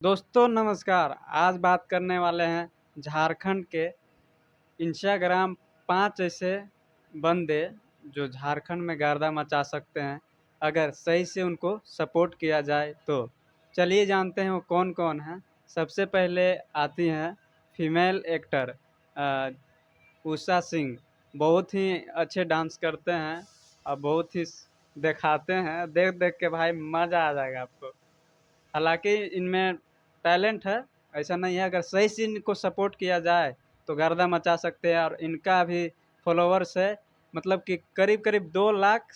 दोस्तों नमस्कार। आज बात करने वाले हैं झारखंड के इंस्टाग्राम 5 ऐसे बंदे जो झारखंड में गर्दा मचा सकते हैं, अगर सही से उनको सपोर्ट किया जाए तो। चलिए जानते हैं वो कौन-कौन हैं। सबसे पहले आती हैं फीमेल एक्टर उषा सिंह। बहुत ही अच्छे डांस करते हैं और बहुत ही दिखाते हैं, देख-देख के भाई मज़ा आ जाएगा आपको। हालाँकि इनमें टैलेंट है, ऐसा नहीं है, अगर सही से इनको सपोर्ट किया जाए, तो गर्दा मचा सकते हैं और इनका भी फॉलोवर्स है, मतलब कि करीब-करीब 2 लाख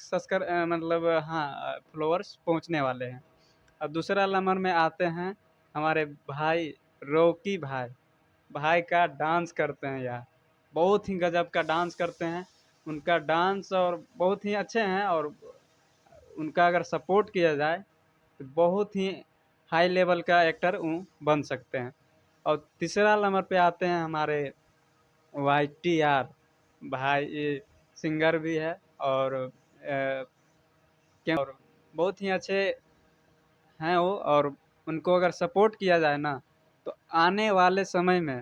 मतलब हाँ फॉलोवर्स पहुँचने वाले हैं। अब दूसरा नंबर में आते हैं हमारे भाई रॉकी भाई। भाई का डांस करते हैं यार, बहुत ही गज़ब का डांस करते हैं। उनका डांस और बहुत ही अच्छे हैं और उनका अगर सपोर्ट किया जाए तो बहुत ही हाई लेवल का एक्टर बन सकते हैं। और तीसरा नंबर पे आते हैं हमारे YTR भाई, ये सिंगर भी है और और बहुत ही अच्छे हैं वो। और उनको अगर सपोर्ट किया जाए ना, तो आने वाले समय में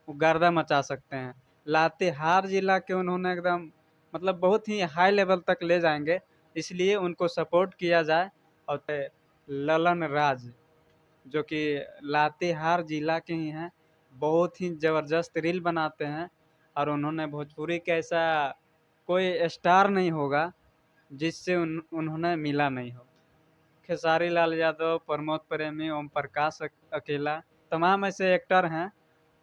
वो गर्दा मचा सकते हैं। लातेहार जिला के उन्होंने एकदम मतलब बहुत ही हाई लेवल तक ले जाएँगे, इसलिए उनको सपोर्ट किया जाए। और ललन राज, जो कि लातेहार जिला के ही हैं, बहुत ही ज़बरदस्त रील बनाते हैं और उन्होंने भोजपुरी का ऐसा कोई स्टार नहीं होगा जिससे उन्होंने मिला नहीं हो। खेसारी लाल यादव, प्रमोद प्रेमी, ओम प्रकाश अकेला, तमाम ऐसे एक्टर हैं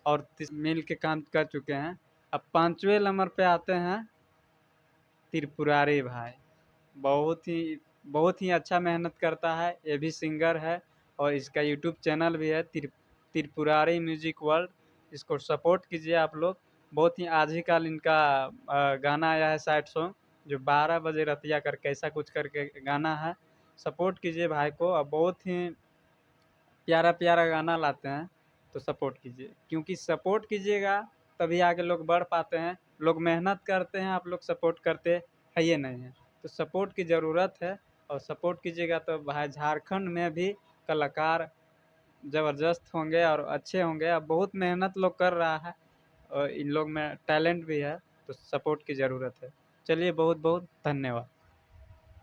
और मिल के काम कर चुके हैं। अब 5वें नंबर पे आते हैं त्रिपुरारी भाई। बहुत ही अच्छा मेहनत करता है, ये भी सिंगर है और इसका यूट्यूब चैनल भी है त्रिपुरारी म्यूजिक वर्ल्ड। इसको सपोर्ट कीजिए आप लोग। बहुत ही आज ही कल इनका गाना आया है सैड सॉन्ग, जो 12 बजे रतिया करके ऐसा कुछ करके गाना है। सपोर्ट कीजिए भाई को, और बहुत ही प्यारा-प्यारा गाना लाते हैं, तो सपोर्ट कीजिए। क्योंकि सपोर्ट कीजिएगा तभी आगे लोग बढ़ पाते हैं। लोग मेहनत करते हैं, आप लोग सपोर्ट करते है ही नहीं हैं। तो सपोर्ट की ज़रूरत है और सपोर्ट कीजिएगा तो भाई झारखंड में भी कलाकार ज़बरदस्त होंगे और अच्छे होंगे। अब बहुत मेहनत लोग कर रहा है और इन लोग में टैलेंट भी है, तो सपोर्ट की ज़रूरत है। चलिए बहुत-बहुत धन्यवाद।